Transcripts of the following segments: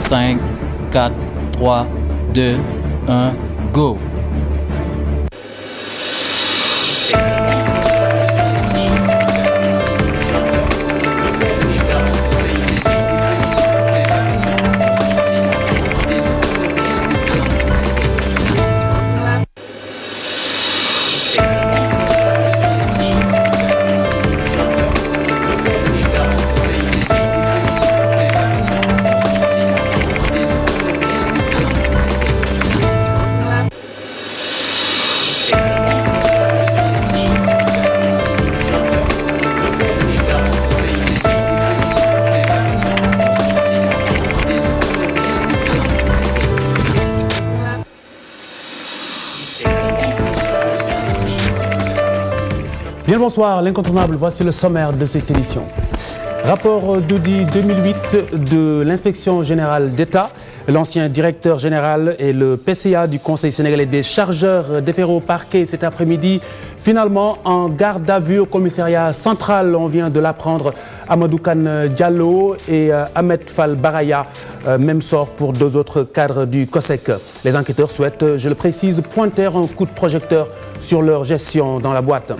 5, 4, 3, 2, 1, go. Bien bonsoir, l'incontournable, voici le sommaire de cette édition. Rapport d'audit 2008 de l'inspection générale d'État. L'ancien directeur général et le PCA du Conseil sénégalais des chargeurs déférés au parquet cet après-midi. Finalement, en garde à vue au commissariat central, on vient de l'apprendre, Amadou Kane Diallo et Ahmed Fall Baraya. Même sort pour deux autres cadres du COSEC. Les enquêteurs souhaitent, je le précise, pointer un coup de projecteur sur leur gestion dans la boîte.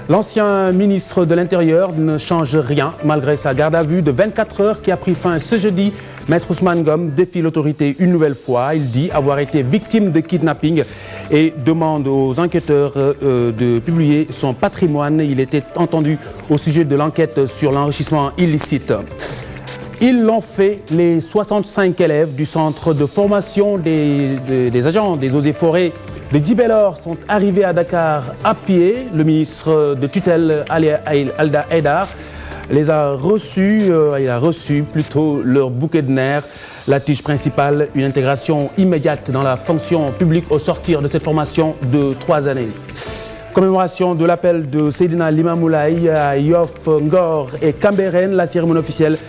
L'ancien ministre de l'Intérieur ne change rien malgré sa garde à vue de 24 heures qui a pris fin ce jeudi. Maître Ousmane Ngom défie l'autorité une nouvelle fois. Il dit avoir été victime de kidnapping et demande aux enquêteurs de publier son patrimoine. Il était entendu au sujet de l'enquête sur l'enrichissement illicite. Ils l'ont fait, les 65 élèves du centre de formation des agents des eaux et forêts de Djibélor sont arrivés à Dakar à pied. Le ministre de tutelle, Alda Haïdar, les a reçus, il a reçu plutôt leur bouquet de nerfs. La tige principale, une intégration immédiate dans la fonction publique au sortir de cette formation de 3 années. Commémoration de l'appel de Seydina Limamoulaye à Yoff, Ngor et Cambérène. La cérémonie officielle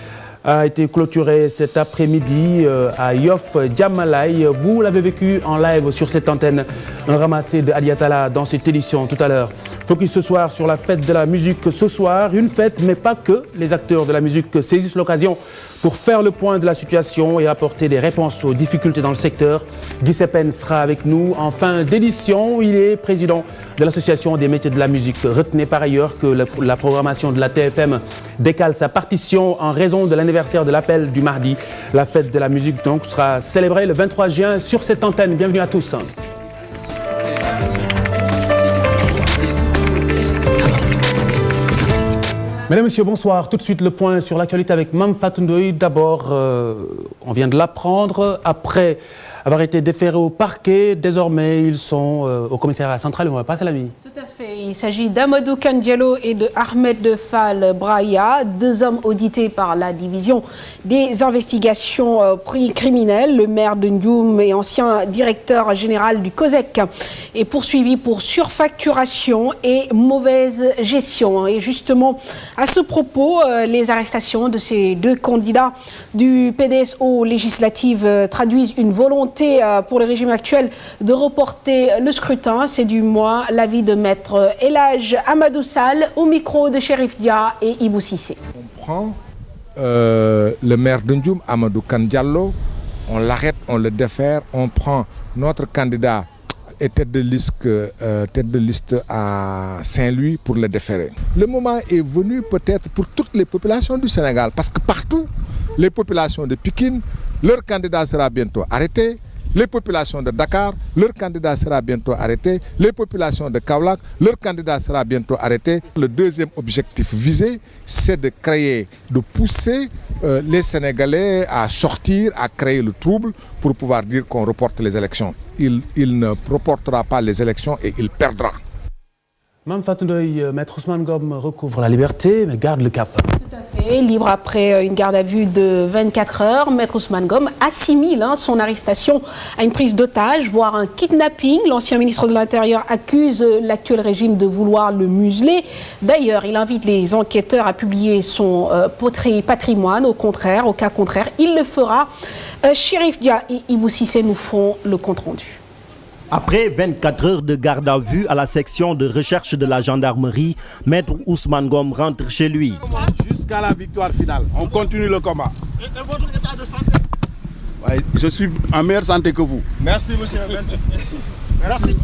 a été clôturée cet après-midi à Yoff, Djamalaï. Vous l'avez vécu en live sur cette antenne. Un ramassé de Adiatala dans cette édition tout à l'heure. Focus ce soir sur la fête de la musique ce soir. Une fête, mais pas que. Les acteurs de la musique saisissent l'occasion pour faire le point de la situation et apporter des réponses aux difficultés dans le secteur. Guy Sepen sera avec nous en fin d'édition. Il est président de l'Association des métiers de la musique. Retenez par ailleurs que la programmation de la TFM décale sa partition en raison de l'anniversaire de l'appel du mardi. La fête de la musique donc sera célébrée le 23 juin sur cette antenne. Bienvenue à tous. Mesdames, Messieurs, bonsoir. Tout de suite, le point sur l'actualité avec Mame Fatou Ndoye. D'abord, on vient de l'apprendre. Après avoir été déférés au parquet, désormais, ils sont au commissariat central. On va passer la nuit. Tout à fait. Il s'agit d'Amadou Kane Diallo et de Ahmed Fall Baraya, deux hommes audités par la division des investigations criminelles. Le maire de Ndioum et ancien directeur général du COSEC est poursuivi pour surfacturation et mauvaise gestion. Et justement, à ce propos, les arrestations de ces deux candidats du PDS aux législatives traduisent une volonté pour le régime actuel de reporter le scrutin. C'est du moins l'avis de maître Elhadj Amadou Sall au micro de Chérif Dia et Ibou Cissé. On prend le maire de Ndioum, Amadou Kane Diallo, on l'arrête, on le défère, on prend notre candidat et tête de liste à Saint-Louis pour le déférer. Le moment est venu peut-être pour toutes les populations du Sénégal, parce que partout, les populations de Pikine, leur candidat sera bientôt arrêté. Les populations de Dakar, leur candidat sera bientôt arrêté. Les populations de Kaolack, leur candidat sera bientôt arrêté. Le deuxième objectif visé, c'est de pousser les Sénégalais à sortir, à créer le trouble pour pouvoir dire qu'on reporte les élections. Il ne reportera pas les élections et il perdra. Mame Fatou Ndoye, maître Ousmane Ngom recouvre la liberté mais garde le cap. Tout à fait. Libre après une garde à vue de 24 heures, maître Ousmane Ngom assimile son arrestation à une prise d'otage, voire un kidnapping. L'ancien ministre de l'Intérieur accuse l'actuel régime de vouloir le museler. D'ailleurs, il invite les enquêteurs à publier son patrimoine. Au cas contraire, il le fera. Chérif Dia et Ibou Cissé nous font le compte-rendu. Après 24 heures de garde à vue à la section de recherche de la gendarmerie, maître Ousmane Ngom rentre chez lui. Jusqu'à la victoire finale, on continue le combat. Et votre état de santé? Je suis en meilleure santé que vous. Merci, monsieur. Merci. Merci.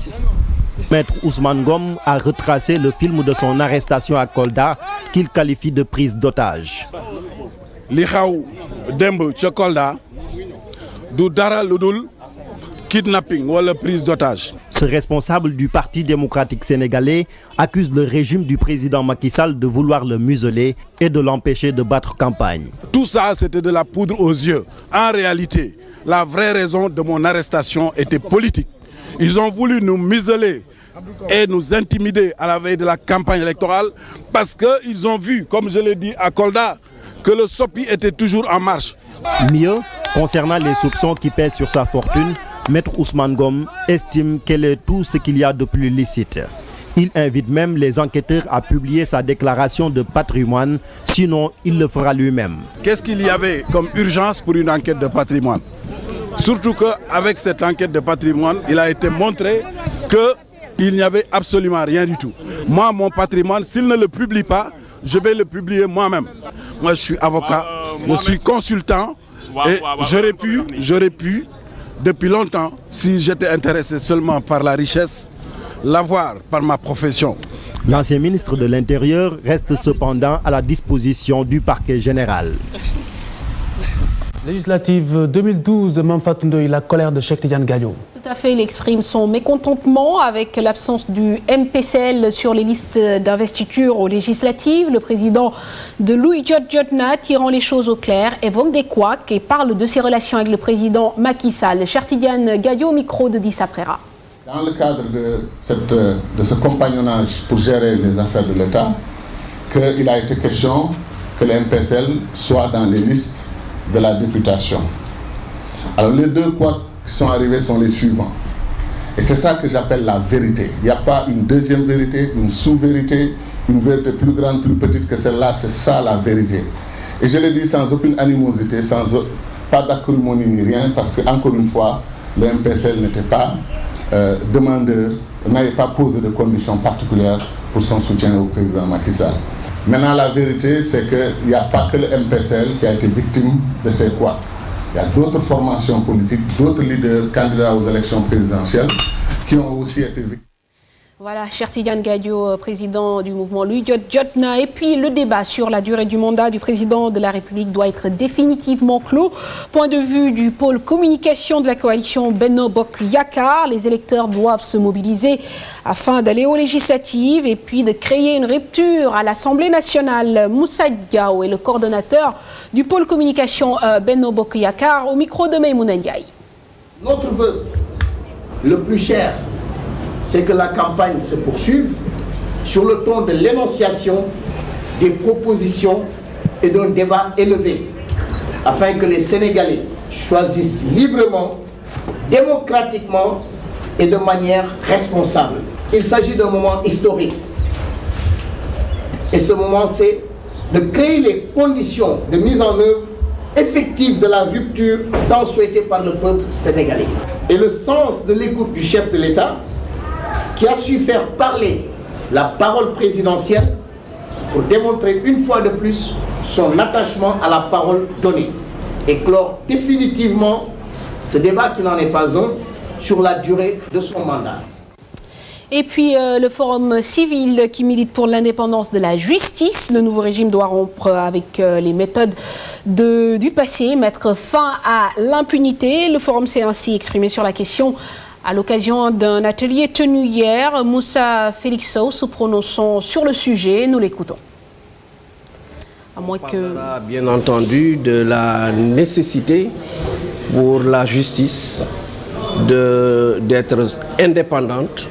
Maître Ousmane Ngom a retracé le film de son arrestation à Kolda qu'il qualifie de prise d'otage. Li xaw demb ca Kolda du dara lu dul kidnapping ou la prise d'otage. Ce responsable du Parti démocratique sénégalais accuse le régime du président Macky Sall de vouloir le museler et de l'empêcher de battre campagne. Tout ça, c'était de la poudre aux yeux. En réalité, la vraie raison de mon arrestation était politique. Ils ont voulu nous museler et nous intimider à la veille de la campagne électorale parce qu'ils ont vu, comme je l'ai dit à Kolda, que le SOPI était toujours en marche. Mieux, concernant les soupçons qui pèsent sur sa fortune, Maître Ousmane Ngom estime qu'elle est tout ce qu'il y a de plus licite. Il invite même les enquêteurs à publier sa déclaration de patrimoine, sinon il le fera lui-même. Qu'est-ce qu'il y avait comme urgence pour une enquête de patrimoine? Surtout qu'avec cette enquête de patrimoine, il a été montré qu'il n'y avait absolument rien du tout. Moi, mon patrimoine, s'il ne le publie pas, je vais le publier moi-même. Moi, je suis avocat, je suis consultant et j'aurais pu, depuis longtemps, si j'étais intéressé seulement par la richesse, l'avoir par ma profession. L'ancien ministre de l'Intérieur reste cependant à la disposition du parquet général. Législative 2012, Mame Fatou Ndoye, la colère de Cheikh Tidiane Gadio. Tout à fait, il exprime son mécontentement avec l'absence du MPCL sur les listes d'investiture aux législatives. Le président de Louis Jotna, tirant les choses au clair, évoque des couacs et parle de ses relations avec le président Macky Sall. Cheikh Tidiane Gadio au micro de Dissa Prera. Dans le cadre de ce compagnonnage pour gérer les affaires de l'État, qu'il a été question que le MPCL soit dans les listes de la députation. Alors les deux couacs qui sont arrivés sont les suivants. Et c'est ça que j'appelle la vérité. Il n'y a pas une deuxième vérité, une sous-vérité, une vérité plus grande, plus petite que celle-là. C'est ça la vérité. Et je le dis sans aucune animosité, pas d'acrimonie ni rien, parce que encore une fois, le MPCL n'était pas demandeur, n'avait pas posé de conditions particulières pour son soutien au président Macky Sall. Maintenant, la vérité, c'est qu'il n'y a pas que le MPCL qui a été victime de ces couacs. Il y a d'autres formations politiques, d'autres leaders candidats aux élections présidentielles qui ont aussi été victimes. Voilà, Cheikh Tidiane Gadio, président du mouvement Louis Jotna. Et puis le débat sur la durée du mandat du président de la République doit être définitivement clos. Point de vue du pôle communication de la coalition Benno Bokk Yakaar. Les électeurs doivent se mobiliser afin d'aller aux législatives et puis de créer une rupture à l'Assemblée nationale. Moussa Diaw est le coordonnateur du pôle communication Benno Bokk Yakaar au micro de Maïmouna Ndiaye. Notre vœu le plus cher, c'est que la campagne se poursuive sur le ton de l'énonciation des propositions et d'un débat élevé, afin que les Sénégalais choisissent librement, démocratiquement et de manière responsable. Il s'agit d'un moment historique. Et ce moment, c'est de créer les conditions de mise en œuvre effective de la rupture tant souhaitée par le peuple sénégalais. Et le sens de l'écoute du chef de l'État, qui a su faire parler la parole présidentielle pour démontrer une fois de plus son attachement à la parole donnée et clore définitivement ce débat qui n'en est pas un sur la durée de son mandat. Et puis le forum civil qui milite pour l'indépendance de la justice. Le nouveau régime doit rompre avec les méthodes du passé, mettre fin à l'impunité. Le forum s'est ainsi exprimé sur la question à l'occasion d'un atelier tenu hier. Moussa Félix Sow se prononçant sur le sujet, nous l'écoutons. À moins que... On parlera bien entendu de la nécessité pour la justice d'être indépendante,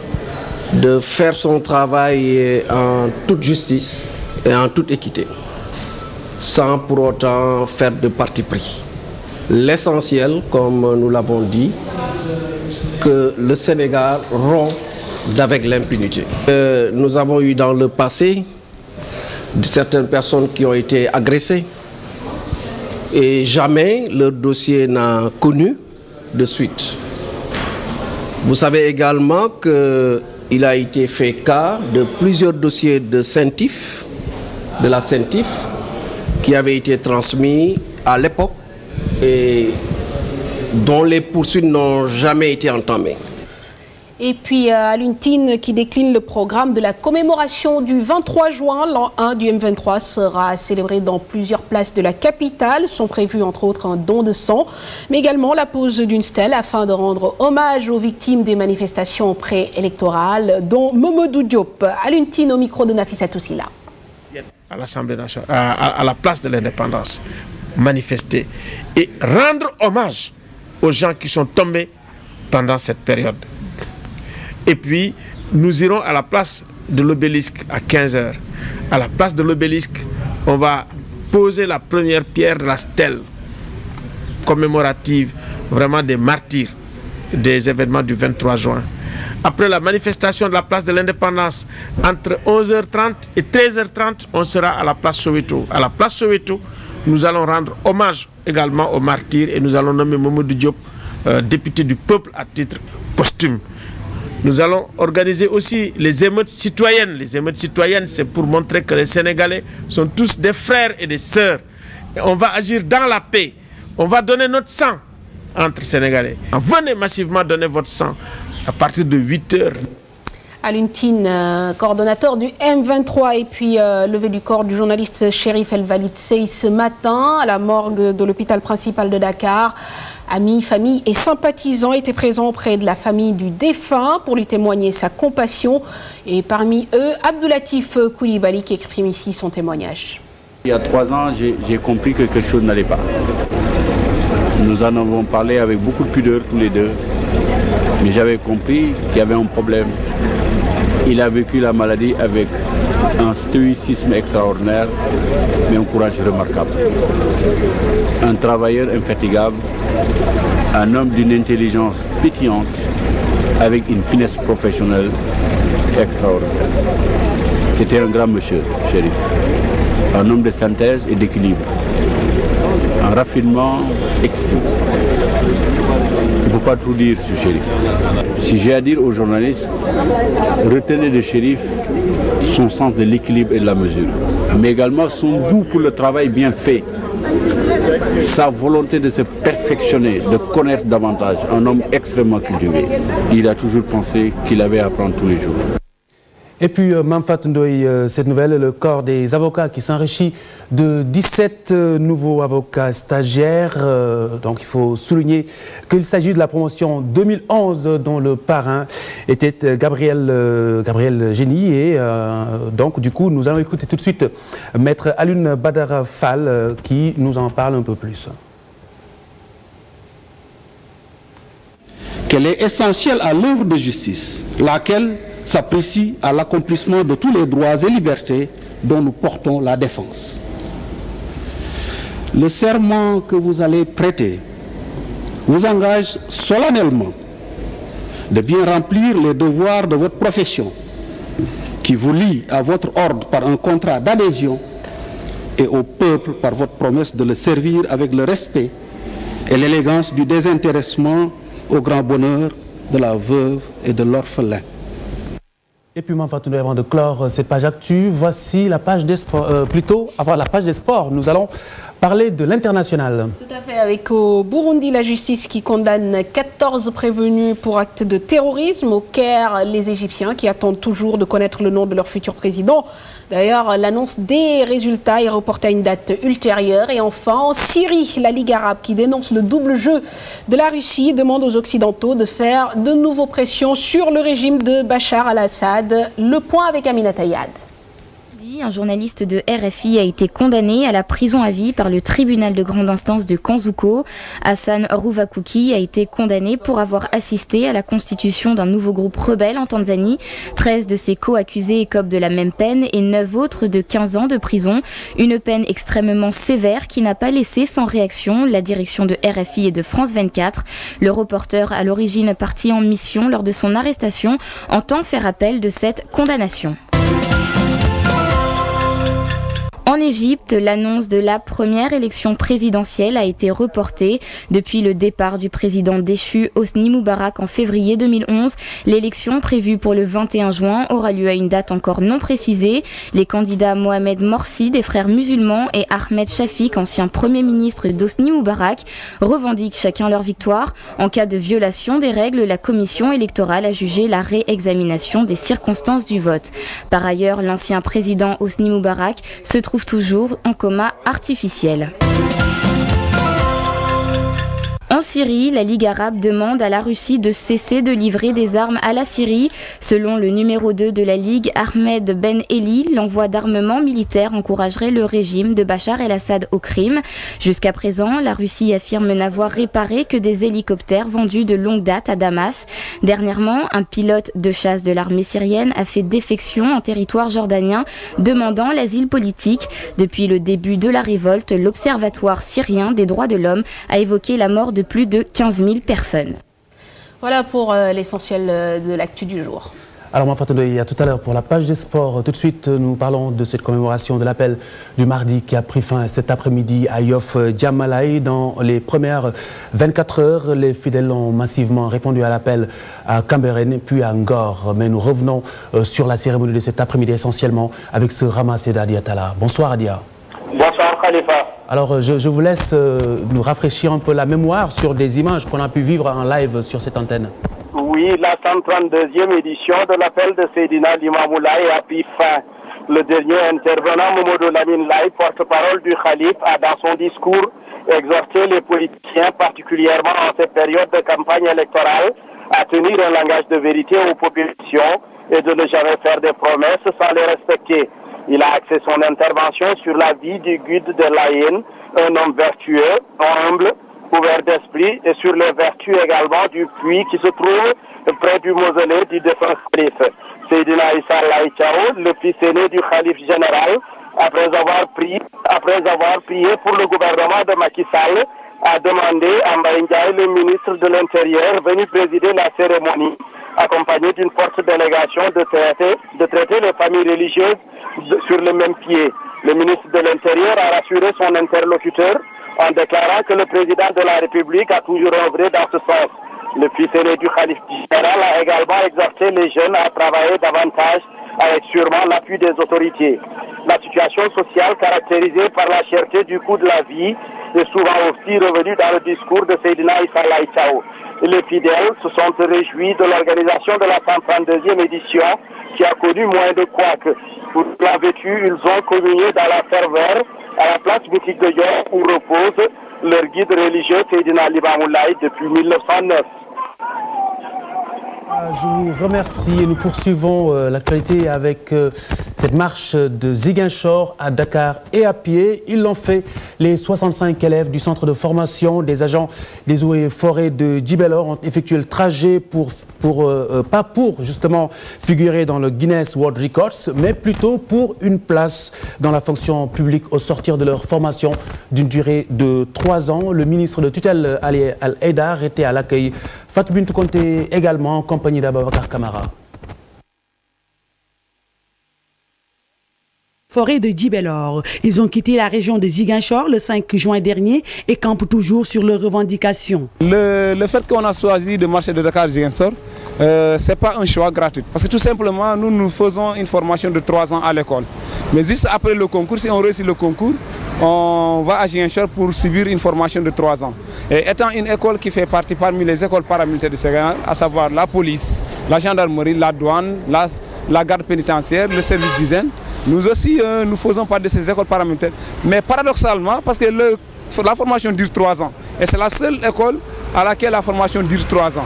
de faire son travail en toute justice et en toute équité, sans pour autant faire de parti pris. L'essentiel, comme nous l'avons dit, que le Sénégal rompt avec l'impunité. Nous avons eu dans le passé certaines personnes qui ont été agressées et jamais leur dossier n'a connu de suite. Vous savez également qu'il a été fait cas de plusieurs dossiers de CENTIF, de la CENTIF, qui avaient été transmis à l'époque et dont les poursuites n'ont jamais été entamées. Et puis Alioune Tine qui décline le programme de la commémoration du 23 juin. L'an 1 du M23 sera célébré dans plusieurs places de la capitale. Sont prévus entre autres un don de sang, mais également la pose d'une stèle afin de rendre hommage aux victimes des manifestations préélectorales, dont Mamadou Diop. Alioune Tine au micro de Nafissatou Silla. À l'Assemblée nationale, à la place de l'indépendance, manifester et rendre hommage aux gens qui sont tombés pendant cette période. Et puis, nous irons à la place de l'obélisque à 15h. À la place de l'obélisque, on va poser la première pierre de la stèle commémorative, vraiment des martyrs des événements du 23 juin. Après la manifestation de la place de l'indépendance, entre 11h30 et 13h30, on sera à la place Soweto. À la place Soweto, nous allons rendre hommage également aux martyrs et nous allons nommer Mamadou Diop député du peuple à titre posthume. Nous allons organiser aussi les émeutes citoyennes. Les émeutes citoyennes, c'est pour montrer que les Sénégalais sont tous des frères et des sœurs. Et on va agir dans la paix. On va donner notre sang entre Sénégalais. Venez massivement donner votre sang à partir de 8h. Alioune Tine, coordonnateur du M23, et puis levée du corps du journaliste Chérif El Walid Sey ce matin à la morgue de l'hôpital principal de Dakar. Amis, familles et sympathisants étaient présents auprès de la famille du défunt pour lui témoigner sa compassion. Et parmi eux, Abdoulatif Koulibaly qui exprime ici son témoignage. Il y a 3 ans, j'ai compris que quelque chose n'allait pas. Nous en avons parlé avec beaucoup de pudeur tous les deux. Mais j'avais compris qu'il y avait un problème. Il a vécu la maladie avec un stoïcisme extraordinaire, mais un courage remarquable. Un travailleur infatigable, un homme d'une intelligence pétillante, avec une finesse professionnelle extraordinaire. C'était un grand monsieur, Chérif. Un homme de synthèse et d'équilibre. Un raffinement exquis. Je ne peux pas tout dire sur Chérif. Si j'ai à dire aux journalistes, retenez de Chérif son sens de l'équilibre et de la mesure, mais également son goût pour le travail bien fait, sa volonté de se perfectionner, de connaître davantage, un homme extrêmement cultivé. Il a toujours pensé qu'il avait à apprendre tous les jours. Et puis, Mamfat Ndoye, cette nouvelle, le corps des avocats qui s'enrichit de 17 nouveaux avocats stagiaires. Donc, il faut souligner qu'il s'agit de la promotion 2011 dont le parrain était Gabriel Génie. Et donc, du coup, nous allons écouter tout de suite Maître Alioune Badara Fall qui nous en parle un peu plus. Qu'elle est essentielle à l'œuvre de justice, laquelle s'apprécie à l'accomplissement de tous les droits et libertés dont nous portons la défense. Le serment que vous allez prêter vous engage solennellement de bien remplir les devoirs de votre profession qui vous lie à votre ordre par un contrat d'adhésion et au peuple par votre promesse de le servir avec le respect et l'élégance du désintéressement au grand bonheur de la veuve et de l'orphelin. Et puis, avant de clore cette page actu, voici la page des sports. Avant la page des sports, nous allons parler de l'international. Tout à fait, avec au Burundi la justice qui condamne 14 prévenus pour actes de terrorisme. Au Caire, les Égyptiens qui attendent toujours de connaître le nom de leur futur président. D'ailleurs, l'annonce des résultats est reportée à une date ultérieure. Et enfin, en Syrie, la Ligue arabe qui dénonce le double jeu de la Russie demande aux Occidentaux de faire de nouveaux pressions sur le régime de Bachar al-Assad. Le point avec Amina Tayad. Un journaliste de RFI a été condamné à la prison à vie par le tribunal de grande instance de Kanzuko. Hassan Ruvakuki a été condamné pour avoir assisté à la constitution d'un nouveau groupe rebelle en Tanzanie. 13 de ses co-accusés écopent de la même peine et 9 autres de 15 ans de prison. Une peine extrêmement sévère qui n'a pas laissé sans réaction la direction de RFI et de France 24. Le reporter, à l'origine parti en mission lors de son arrestation, entend faire appel de cette condamnation. En Égypte, l'annonce de la première élection présidentielle a été reportée. Depuis le départ du président déchu Hosni Moubarak en février 2011, l'élection prévue pour le 21 juin aura lieu à une date encore non précisée. Les candidats Mohamed Morsi, des frères musulmans, et Ahmed Shafik, ancien premier ministre d'Hosni Moubarak, revendiquent chacun leur victoire. En cas de violation des règles, la commission électorale a jugé la réexamination des circonstances du vote. Par ailleurs, l'ancien président Hosni Moubarak se trouve toujours en coma artificiel. En Syrie, la Ligue arabe demande à la Russie de cesser de livrer des armes à la Syrie. Selon le numéro 2 de la Ligue, Ahmed Ben Eli, l'envoi d'armement militaire encouragerait le régime de Bachar el-Assad au crime. Jusqu'à présent, la Russie affirme n'avoir réparé que des hélicoptères vendus de longue date à Damas. Dernièrement, un pilote de chasse de l'armée syrienne a fait défection en territoire jordanien, demandant l'asile politique. Depuis le début de la révolte, l'Observatoire syrien des droits de l'homme a évoqué la mort de plus de 15 000 personnes. Voilà pour l'essentiel de l'actu du jour. Alors, Fatou Ndoye, à tout à l'heure pour la page des sports. Tout de suite, nous parlons de cette commémoration de l'appel du mardi qui a pris fin cet après-midi à Yoff Djamalaï. Dans les premières 24 heures, les fidèles ont massivement répondu à l'appel à Cambérène puis à Ngor. Mais nous revenons sur la cérémonie de cet après-midi essentiellement avec ce ramassé d'Adia Tala. Bonsoir Adia. Bonsoir Khalifa. Alors, je vous laisse nous rafraîchir un peu la mémoire sur des images qu'on a pu vivre en live sur cette antenne. Oui, la 132e édition de l'appel de Seydina Limamou Laye a pris fin. Le dernier intervenant, Mamadou Lamine Laye, porte-parole du Khalife, a dans son discours exhorté les politiciens, particulièrement en cette période de campagne électorale, à tenir un langage de vérité aux populations et de ne jamais faire des promesses sans les respecter. Il a axé son intervention sur la vie du guide de Layène, un homme vertueux, humble, ouvert d'esprit, et sur les vertus également du puits qui se trouve près du mausolée du défunt Khalife. Seydina Issa Laye Thiaw, le fils aîné du Khalife général, après avoir prié pour le gouvernement de Macky Sall, a demandé à Mbaye Ndiaye, le ministre de l'Intérieur, venu présider la cérémonie, accompagné d'une forte délégation, de traiter les familles religieuses sur le même pied. Le ministre de l'Intérieur a rassuré son interlocuteur en déclarant que le président de la République a toujours œuvré dans ce sens. Le fils aîné du Khalife général a également exhorté les jeunes à travailler davantage avec sûrement l'appui des autorités. La situation sociale caractérisée par la cherté du coût de la vie est souvent aussi revenue dans le discours de Seydina Issa Laye Thiaw. Les fidèles se sont réjouis de l'organisation de la 132e édition qui a connu moins de couacs. Pour la vêtue, ils ont communié dans la ferveur à la place mythique de Yoff où repose leur guide religieux Seydina Limamou Laye depuis 1909. Je vous remercie et nous poursuivons l'actualité avec cette marche de Ziguinchor à Dakar et à pied. Ils l'ont fait, les 65 élèves du centre de formation des agents des eaux et forêts de Djibélor ont effectué le trajet pas pour justement figurer dans le Guinness World Records, mais plutôt pour une place dans la fonction publique au sortir de leur formation d'une durée de 3 ans. Le ministre de tutelle Ali Al-Haïdar était à l'accueil. Fatou Bintou Konté également en compagnie d'Ababacar Kamara. Forêt de Djibélor. Ils ont quitté la région de Ziguinchor le 5 juin dernier et campent toujours sur leurs revendications. Le fait qu'on a choisi de marcher de Dakar à Ziguinchor, ce n'est pas un choix gratuit. Parce que tout simplement, nous faisons une formation de 3 ans à l'école. Mais juste après le concours, si on réussit le concours, on va à Ziguinchor pour subir une formation de 3 ans. Et étant une école qui fait partie parmi les écoles paramilitaires du Sénégal, à savoir la police, la gendarmerie, la douane, la garde pénitentiaire, le service d'hygiène, nous aussi, nous faisons partie de ces écoles paramilitaires. Mais paradoxalement, parce que la formation dure 3 ans. Et c'est la seule école à laquelle la formation dure 3 ans.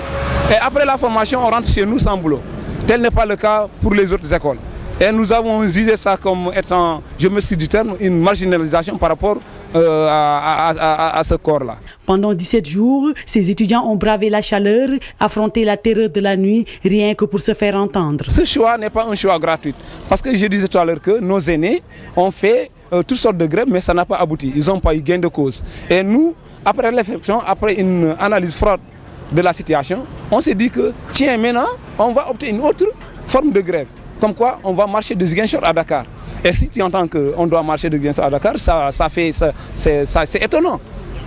Et après la formation, on rentre chez nous sans boulot. Tel n'est pas le cas pour les autres écoles. Et nous avons jugé ça comme étant, je me suis du terme, une marginalisation par rapport à ce corps-là. Pendant 17 jours, ces étudiants ont bravé la chaleur, affronté la terreur de la nuit, rien que pour se faire entendre. Ce choix n'est pas un choix gratuit. Parce que je disais tout à l'heure que nos aînés ont fait toutes sortes de grèves, mais ça n'a pas abouti. Ils n'ont pas eu gain de cause. Et nous, après réflexion, après une analyse froide de la situation, on s'est dit que, tiens, maintenant, on va opter une autre forme de grève. Comme quoi, on va marcher de Ziguinchor à Dakar. Et si tu entends qu'on doit marcher de Ziguinchor à Dakar, c'est étonnant.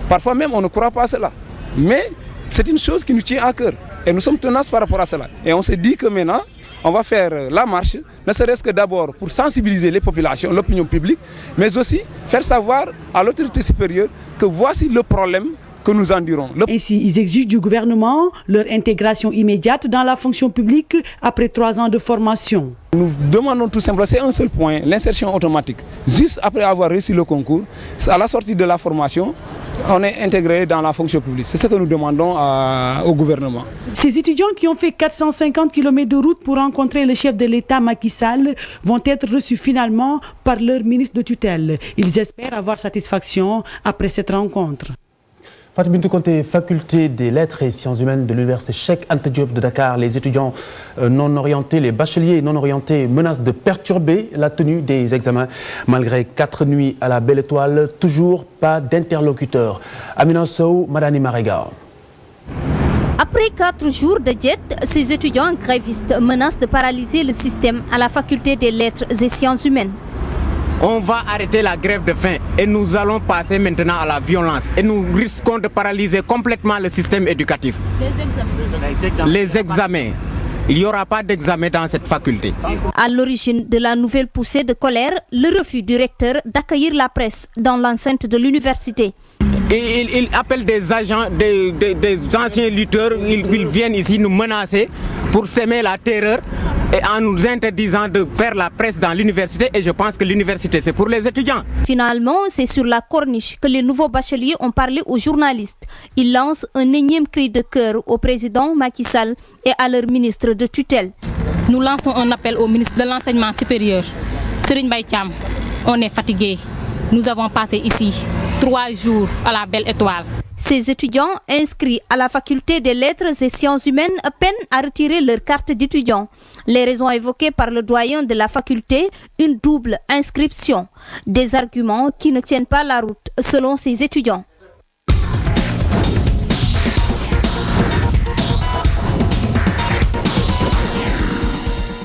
Parfois même, on ne croit pas à cela. Mais c'est une chose qui nous tient à cœur. Et nous sommes tenaces par rapport à cela. Et on s'est dit que maintenant, on va faire la marche, ne serait-ce que d'abord pour sensibiliser les populations, l'opinion publique, mais aussi faire savoir à l'autorité supérieure que voici le problème que nous en dirons. Ainsi, ils exigent du gouvernement leur intégration immédiate dans la fonction publique après 3 ans de formation. Nous demandons tout simplement, c'est un seul point, l'insertion automatique. Juste après avoir réussi le concours, à la sortie de la formation, on est intégré dans la fonction publique. C'est ce que nous demandons au gouvernement. Ces étudiants qui ont fait 450 km de route pour rencontrer le chef de l'État Macky Sall vont être reçus finalement par leur ministre de tutelle. Ils espèrent avoir satisfaction après cette rencontre. Fatou Bintou Konté, faculté des lettres et sciences humaines de l'université Cheikh Anta Diop de Dakar. Les étudiants non orientés, les bacheliers non orientés menacent de perturber la tenue des examens. Malgré 4 nuits à la Belle Étoile, toujours pas d'interlocuteur. Amina Sow, Madani Marega. Après 4 jours de jet, ces étudiants grévistes menacent de paralyser le système à la faculté des lettres et sciences humaines. On va arrêter la grève de faim et nous allons passer maintenant à la violence. Et nous risquons de paralyser complètement le système éducatif. Les examens. Il n'y aura pas d'examen dans cette faculté. À l'origine de la nouvelle poussée de colère, le refus du recteur d'accueillir la presse dans l'enceinte de l'université. Il appelle des agents, des anciens lutteurs, ils viennent ici nous menacer pour semer la terreur et en nous interdisant de faire la presse dans l'université. Et je pense que l'université, c'est pour les étudiants. Finalement, c'est sur la corniche que les nouveaux bacheliers ont parlé aux journalistes. Ils lancent un énième cri de cœur au président Macky Sall et à leur ministre de tutelle. Nous lançons un appel au ministre de l'Enseignement supérieur, Serigne Mbaye Thiam. On est fatigués. Nous avons passé ici 3 jours à la Belle Étoile. Ces étudiants inscrits à la faculté des lettres et sciences humaines peinent à retirer leur carte d'étudiant. Les raisons évoquées par le doyen de la faculté, une double inscription. Des arguments qui ne tiennent pas la route selon ces étudiants.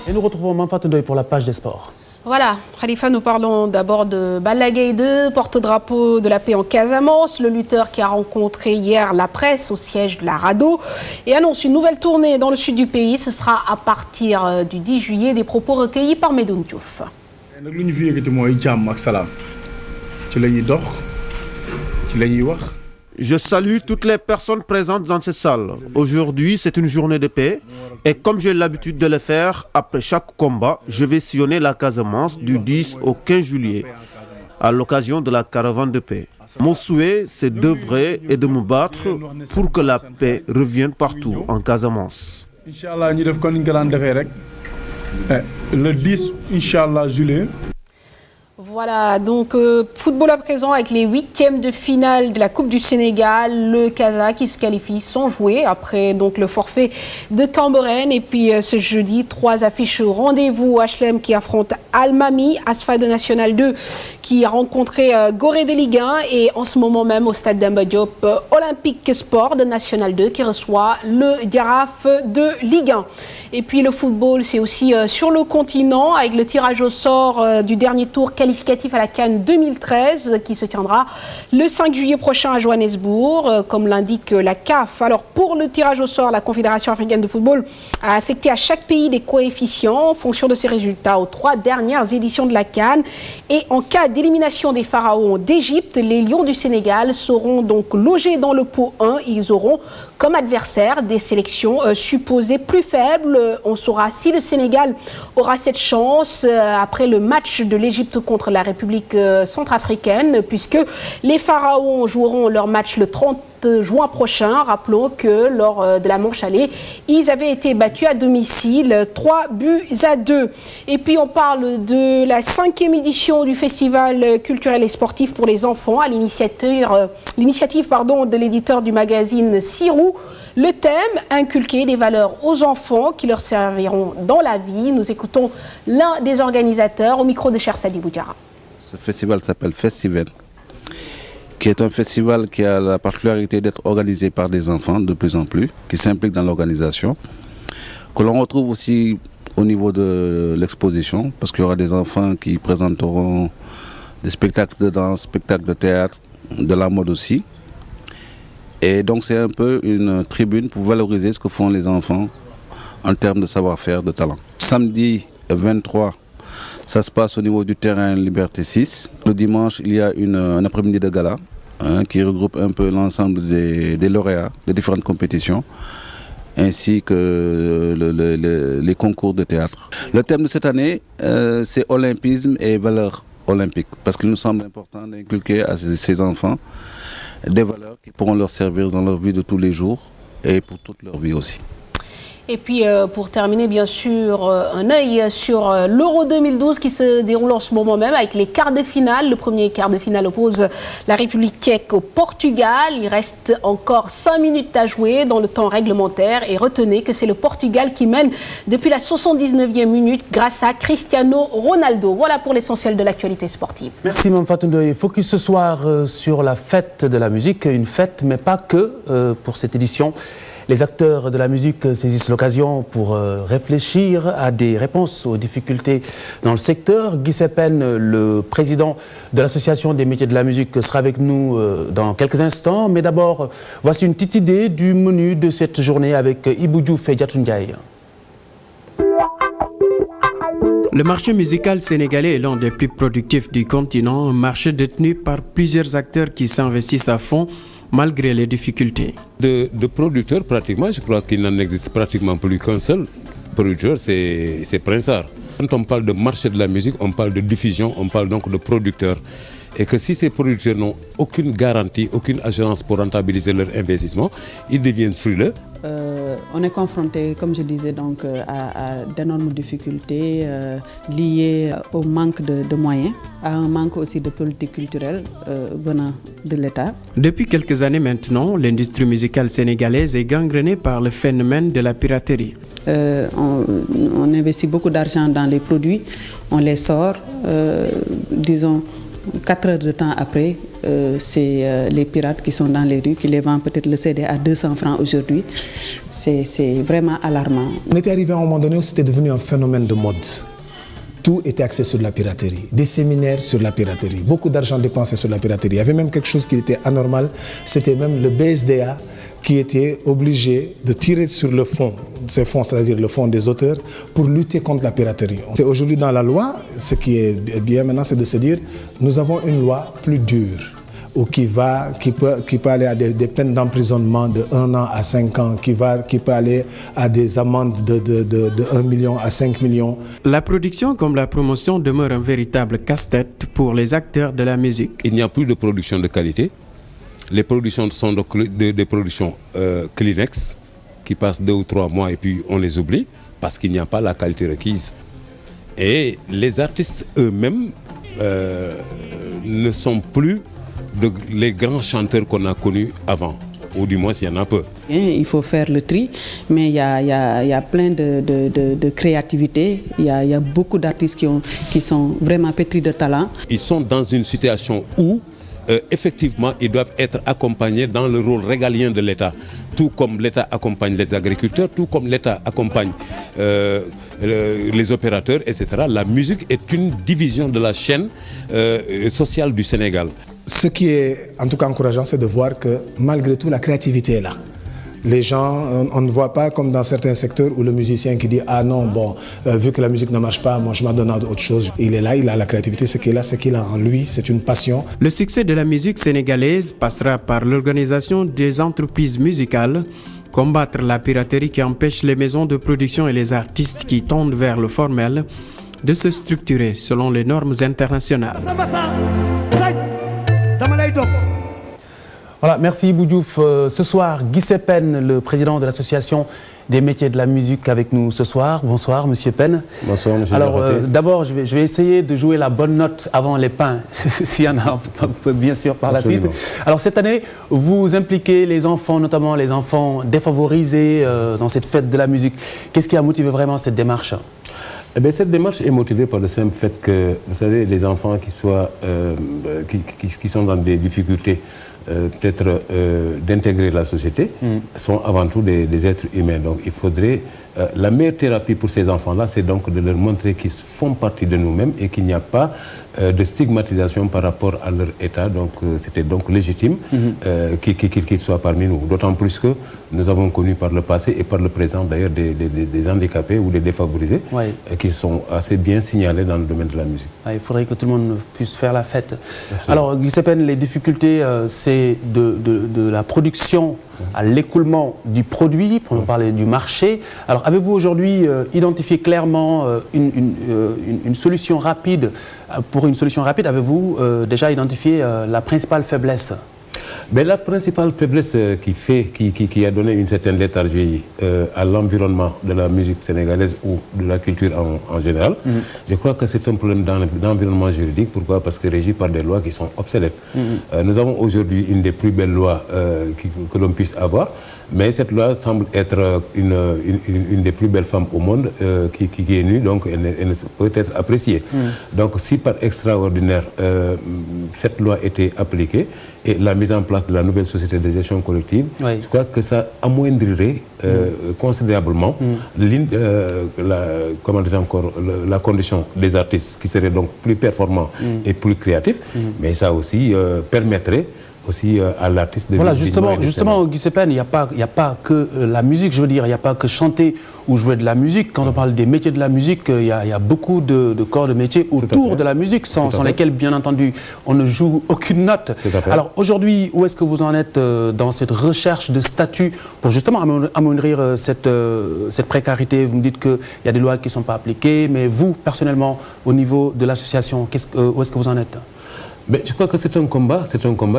Et nous retrouvons Manfatou Ndoye pour la page des sports. Voilà, Khalifa, nous parlons d'abord de Balla Gaye 2, porte-drapeau de la paix en Casamance, le lutteur qui a rencontré hier la presse au siège de la RADDHO et annonce une nouvelle tournée dans le sud du pays. Ce sera à partir du 10 juillet, des propos recueillis par Medoune Diouf. Je salue toutes les personnes présentes dans cette salle. Aujourd'hui, c'est une journée de paix. Et comme j'ai l'habitude de le faire, après chaque combat, je vais sillonner la Casamance du 10 au 15 juillet, à l'occasion de la caravane de paix. Mon souhait, c'est d'œuvrer et de me battre pour que la paix revienne partout en Casamance. Le 10, Inch'Allah, juillet. Voilà, donc football à présent avec les 8e de finale de la Coupe du Sénégal. Le Casa qui se qualifie sans jouer après donc le forfait de Cambérène. Et puis ce jeudi, 3 affiches au rendez-vous. HLM qui affronte Almami, Asfa de National 2 qui a rencontré Gorée de Ligue 1 et en ce moment même au stade Demba Diop, Olympique Sport de National 2 qui reçoit le Jaraaf de Ligue 1. Et puis le football, c'est aussi sur le continent avec le tirage au sort du dernier tour qualificatif à la CAN 2013 qui se tiendra le 5 juillet prochain à Johannesburg, comme l'indique la CAF. Alors pour le tirage au sort, la Confédération africaine de football a affecté à chaque pays des coefficients en fonction de ses résultats aux 3 dernières éditions de la CAN. Et en cas d'élimination des pharaons d'Égypte, les Lions du Sénégal seront donc logés dans le pot 1. Ils auront comme adversaire des sélections supposées plus faibles. On saura si le Sénégal aura cette chance après le match de l'Égypte contre la République centrafricaine, puisque les pharaons joueront leur match le 30 juin prochain. Rappelons que lors de la manche aller, ils avaient été battus à domicile 3-2. Et puis on parle de la 5e édition du festival culturel et sportif pour les enfants à l'initiative de l'éditeur du magazine Sirou. Le thème, inculquer des valeurs aux enfants qui leur serviront dans la vie. Nous écoutons l'un des organisateurs au micro de Cher Sadi Boudjara. Ce festival s'appelle Festival, qui est un festival qui a la particularité d'être organisé par des enfants de plus en plus, qui s'impliquent dans l'organisation, que l'on retrouve aussi au niveau de l'exposition, parce qu'il y aura des enfants qui présenteront des spectacles de danse, spectacles de théâtre, de la mode aussi. Et donc c'est un peu une tribune pour valoriser ce que font les enfants en termes de savoir-faire, de talent. Samedi 23, ça se passe au niveau du terrain Liberté 6. Le dimanche, il y a un après-midi de gala qui regroupe un peu l'ensemble des lauréats de différentes compétitions, ainsi que les concours de théâtre. Le thème de cette année, c'est olympisme et valeurs olympiques, parce qu'il nous semble important d'inculquer à ces enfants des valeurs qui pourront leur servir dans leur vie de tous les jours et pour toute leur vie aussi. Et puis, pour terminer, bien sûr, un œil sur l'Euro 2012 qui se déroule en ce moment même avec les quarts de finale. Le premier quart de finale oppose la République tchèque au Portugal. Il reste encore 5 minutes à jouer dans le temps réglementaire. Et retenez que c'est le Portugal qui mène depuis la 79e minute grâce à Cristiano Ronaldo. Voilà pour l'essentiel de l'actualité sportive. Merci Mme Fatou Ndoye. Focus ce soir sur la fête de la musique. Une fête, mais pas que pour cette édition. Les acteurs de la musique saisissent l'occasion pour réfléchir à des réponses aux difficultés dans le secteur. Guy Sepen, le président de l'Association des métiers de la musique, sera avec nous dans quelques instants. Mais d'abord, voici une petite idée du menu de cette journée avec Ibou Diouf et Diatou Ndiaye. Le marché musical sénégalais est l'un des plus productifs du continent, un marché détenu par plusieurs acteurs qui s'investissent à fond malgré les difficultés. De producteurs, pratiquement, je crois qu'il n'en existe pratiquement plus qu'un seul producteur, c'est Prince Art. Quand on parle de marché de la musique, on parle de diffusion, on parle donc de producteurs. Et que si ces producteurs n'ont aucune garantie, aucune assurance pour rentabiliser leur investissement, ils deviennent frileux. On est confronté, comme je disais, donc, à d'énormes difficultés liées au manque de moyens, à un manque aussi de politique culturelle venant de l'État. Depuis quelques années maintenant, l'industrie musicale sénégalaise est gangrénée par le phénomène de la piraterie. On investit beaucoup d'argent dans les produits, on les sort, disons, 4 heures de temps après, c'est les pirates qui sont dans les rues, qui les vendent peut-être le CD à 200 francs aujourd'hui. C'est vraiment alarmant. On était arrivé à un moment donné où c'était devenu un phénomène de mode. Tout était axé sur la piraterie. Des séminaires sur la piraterie. Beaucoup d'argent dépensé sur la piraterie. Il y avait même quelque chose qui était anormal. C'était même le BSDA qui était obligé de tirer sur le fonds, ces fonds, c'est-à-dire le fonds des auteurs, pour lutter contre la piraterie. C'est aujourd'hui dans la loi, ce qui est bien maintenant, c'est de se dire, nous avons une loi plus dure, ou qui peut aller à des peines d'emprisonnement de 1 an à 5 ans, qui peut aller à des amendes de 1 million à 5 millions. La production comme la promotion demeure un véritable casse-tête pour les acteurs de la musique. Il n'y a plus de production de qualité. Les productions sont des productions Kleenex qui passent 2 ou 3 mois et puis on les oublie parce qu'il n'y a pas la qualité requise. Et les artistes eux-mêmes ne sont plus les grands chanteurs qu'on a connus avant, ou du moins il y en a peu. Il faut faire le tri, mais il y a plein de créativité, il y a beaucoup d'artistes qui sont vraiment pétris de talent. Ils sont dans une situation où effectivement, ils doivent être accompagnés dans le rôle régalien de l'État. Tout comme l'État accompagne les agriculteurs, tout comme l'État accompagne les opérateurs, etc. La musique est une division de la chaîne sociale du Sénégal. Ce qui est en tout cas encourageant, c'est de voir que malgré tout, la créativité est là. Les gens, on ne voit pas comme dans certains secteurs où le musicien qui dit « Ah non, bon, vu que la musique ne marche pas, moi je m'en donne à autre chose ». Il est là, il a la créativité, ce qu'il a, c'est qu'il a en lui, c'est une passion. Le succès de la musique sénégalaise passera par l'organisation des entreprises musicales, combattre la piraterie qui empêche les maisons de production et les artistes qui tendent vers le formel de se structurer selon les normes internationales. Voilà, merci Ibou Diouf. Ce soir, Guy Sepen, le président de l'Association des métiers de la musique avec nous ce soir. Bonsoir, Monsieur Pen. Bonsoir, Monsieur. Alors, d'abord, je vais essayer de jouer la bonne note avant les pains, s'il y en a, bien sûr, par Absolument. la suite. Alors, cette année, vous impliquez les enfants, notamment les enfants défavorisés dans cette fête de la musique. Qu'est-ce qui a motivé vraiment cette démarche ? Eh bien, cette démarche est motivée par le simple fait que, vous savez, les enfants qui sont dans des difficultés, peut-être d'intégrer la société, sont avant tout des êtres humains. Donc il faudrait la meilleure thérapie pour ces enfants-là, c'est donc de leur montrer qu'ils font partie de nous-mêmes et qu'il n'y a pas de stigmatisation par rapport à leur état. Donc c'était donc légitime qu'ils soient parmi nous. D'autant plus que nous avons connu par le passé et par le présent d'ailleurs des handicapés ou des défavorisés qui sont assez bien signalés dans le domaine de la musique. Il faudrait que tout le monde puisse faire la fête. Absolument. Alors Guy Sepène, les difficultés, c'est de la production à l'écoulement du produit, pour nous parler du marché. Alors avez-vous aujourd'hui identifié clairement une solution rapide? Pour une solution rapide, avez-vous déjà identifié la principale faiblesse? Mais la principale faiblesse qui a donné une certaine léthargie à l'environnement de la musique sénégalaise ou de la culture en général, je crois que c'est un problème d'environnement juridique. Pourquoi? Parce que régi par des lois qui sont obsolètes. Nous avons aujourd'hui une des plus belles lois que l'on puisse avoir, mais cette loi semble être une des plus belles femmes au monde qui est nue, donc elle ne peut être appréciée. Donc si par extraordinaire cette loi était appliquée et la mise en place de la nouvelle société de gestion collective, je crois que ça amoindrirait considérablement la condition des artistes qui seraient donc plus performants et plus créatifs, mais ça aussi permettrait aussi à l'artiste de... Voilà, justement Guy Sepène, il n'y a pas que la musique, je veux dire, il n'y a pas que chanter ou jouer de la musique. Quand on parle des métiers de la musique, il y a beaucoup de corps de métiers autour de la musique, sans lesquels, bien entendu, on ne joue aucune note. Alors aujourd'hui, où est-ce que vous en êtes dans cette recherche de statut pour justement amoindrir cette précarité? Vous me dites qu'il y a des lois qui ne sont pas appliquées, mais vous, personnellement, au niveau de l'association, où est-ce que vous en êtes? Mais je crois que c'est un combat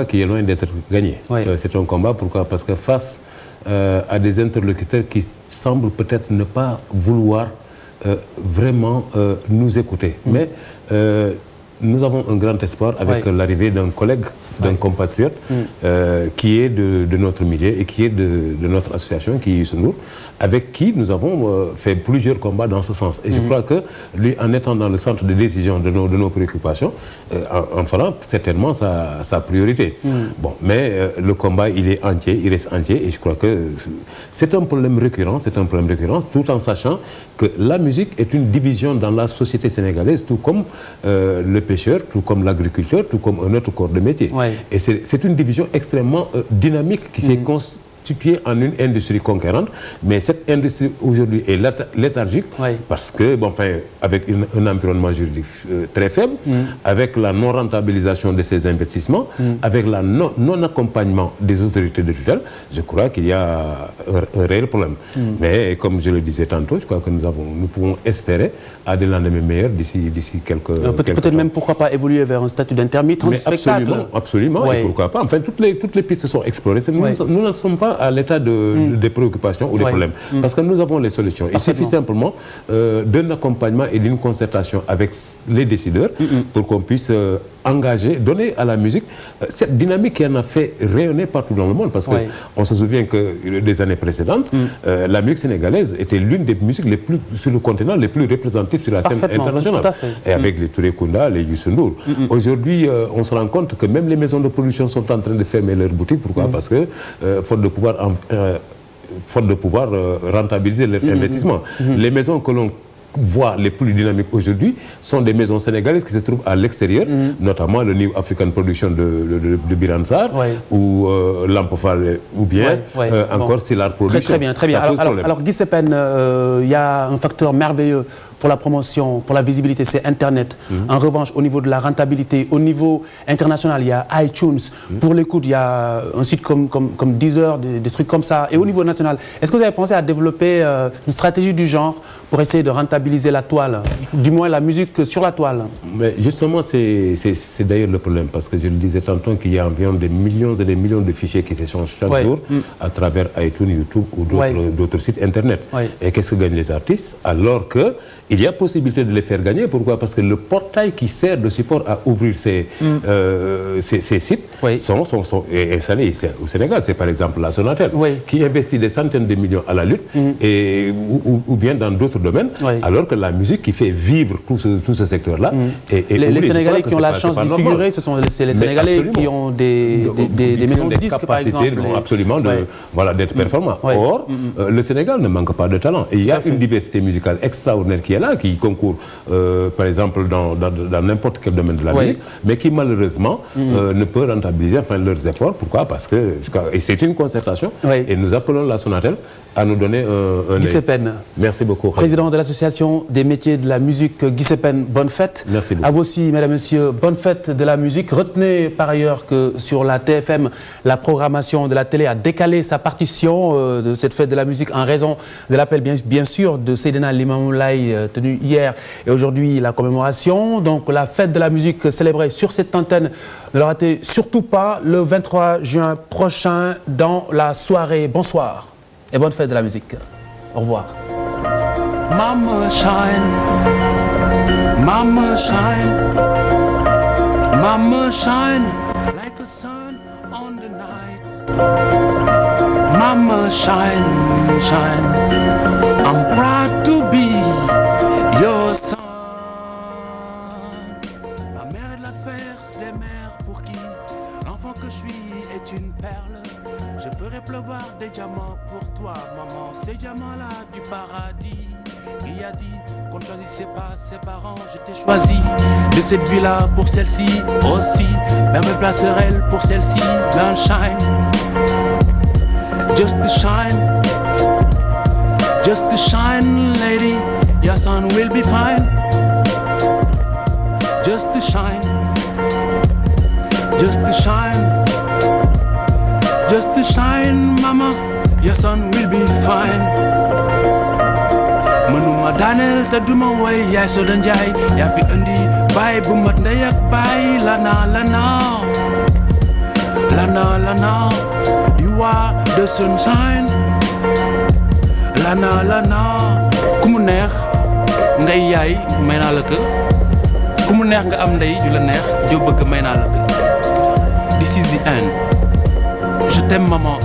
qui est loin d'être gagné. C'est un combat, pourquoi? Parce que face à des interlocuteurs qui semblent peut-être ne pas vouloir vraiment nous écouter. Mais nous avons un grand espoir avec l'arrivée d'un collègue, d'un compatriote qui est de notre milieu et qui est de notre association, qui est Youssou N'Dour, avec qui nous avons fait plusieurs combats dans ce sens. Et je crois que lui, en étant dans le centre de décision de nos préoccupations, en fera certainement sa priorité. Bon, mais le combat, il est entier, il reste entier, et je crois que c'est un problème récurrent, tout en sachant que la musique est une division dans la société sénégalaise, tout comme le pêcheur, tout comme l'agriculteur, tout comme un autre corps de métier. Et c'est une division extrêmement dynamique qui s'est constituée en une industrie conquérante, mais cette industrie aujourd'hui est léthargique parce que, bon, enfin, avec un environnement juridique très faible, avec la non-rentabilisation de ces investissements, avec la non-accompagnement des autorités de tutelle, je crois qu'il y a un réel problème. Mais comme je le disais tantôt, je crois que nous pouvons espérer à des lendemains meilleurs d'ici quelques peut-être même, pourquoi pas, évoluer vers un statut d'intermittent du spectacle. Absolument, et pourquoi pas. Enfin, toutes les pistes sont explorées. Nous ne sommes pas à l'état des préoccupations ou des problèmes. Parce que nous avons les solutions. Il suffit simplement d'un accompagnement et d'une concertation avec les décideurs pour qu'on puisse engager, donner à la musique cette dynamique qui en a fait rayonner partout dans le monde. Parce qu'on se souvient que des années précédentes, la musique sénégalaise était l'une des musiques les plus, sur le continent, les plus représentatives sur la scène internationale. Et avec les Touré Kunda, les Youssou N'Dour. Aujourd'hui, on se rend compte que même les maisons de production sont en train de fermer leurs boutiques. Pourquoi? Parce que faute de pouvoir rentabiliser leur investissement. Les maisons que l'on voit les plus dynamiques aujourd'hui sont des maisons sénégalaises qui se trouvent à l'extérieur, notamment le New African Production de Biransar ou Lampofal ou bien encore Silar Production. Très bien. Alors Guy Sepène, il y a un facteur merveilleux pour la promotion, pour la visibilité, c'est Internet. En revanche, au niveau de la rentabilité, au niveau international, il y a iTunes. Pour l'écoute, il y a un site comme Deezer, des trucs comme ça. Et au niveau national, est-ce que vous avez pensé à développer une stratégie du genre pour essayer de rentabiliser la toile, du moins la musique sur la toile? Mais justement, c'est d'ailleurs le problème, parce que je le disais tantôt qu'il y a environ des millions et des millions de fichiers qui s'échangent chaque jour à travers iTunes, YouTube ou d'autres sites Internet. Et qu'est-ce que gagnent les artistes? Alors qu'il y a possibilité de les faire gagner. Pourquoi? Parce que le portail qui sert de support à ouvrir ces sites sont installés ici au Sénégal. C'est par exemple la Sonatel qui investit des centaines de millions à la lutte ou bien dans d'autres domaines, alors que la musique qui fait vivre tout ce secteur-là. Les Sénégalais qui ont la chance d'y figurer, ce sont les Sénégalais qui ont des maisons de disques, par exemple. Absolument, d'être performants. Or, le Sénégal ne manque pas de talent. Et il y a une diversité musicale extraordinaire qui est là, qui concourt, par exemple, dans n'importe quel domaine de la musique, mais qui malheureusement ne peut rentabiliser leurs efforts. Pourquoi? Parce que c'est une concertation et nous appelons la Sonatel à nous donner un Guy Sepen. Merci beaucoup. Président de l'association des métiers de la musique, Guy Sepen, bonne fête. Merci beaucoup. À vous aussi, mesdames, messieurs, bonne fête de la musique. Retenez par ailleurs que sur la TFM, la programmation de la télé a décalé sa partition de cette fête de la musique en raison de l'appel bien sûr de Seydina Limamou Laye tenu hier et aujourd'hui la commémoration. Donc la fête de la musique célébrée sur cette antenne, ne le ratez surtout pas le 23 juin prochain dans la soirée. Bonsoir et bonne fête de la musique. Au revoir. Mama shine, mama shine, mama shine like a sun on the night. Mama shine, shine, I'm proud to be your son. Ma mère est de la sphère des mères pour qui l'enfant que je suis est une perle. Je ferai pleuvoir des diamants pour toi, maman, ces diamants-là du paradis. Qui a dit qu'on ne choisissait pas ses parents? Je t'ai choisi de cette vie-là pour celle-ci aussi. Même me placerai-elle pour celle-ci. Man shine, just to shine, just to shine, lady. Your son will be fine. Just to shine, just to shine, just to shine, mama. Your son will be fine. Mënuma daaneel te duma woy yaay Soda Njaay yaa fi indi baay bu mat ndey ak baay lana lana lana lana you are the sunshine lana lana ku mu neex ngay yaay may naa la ko ku mu neex nga am ndey ju la neex joo bëgg may naa la ko this is the end je t'aime maman.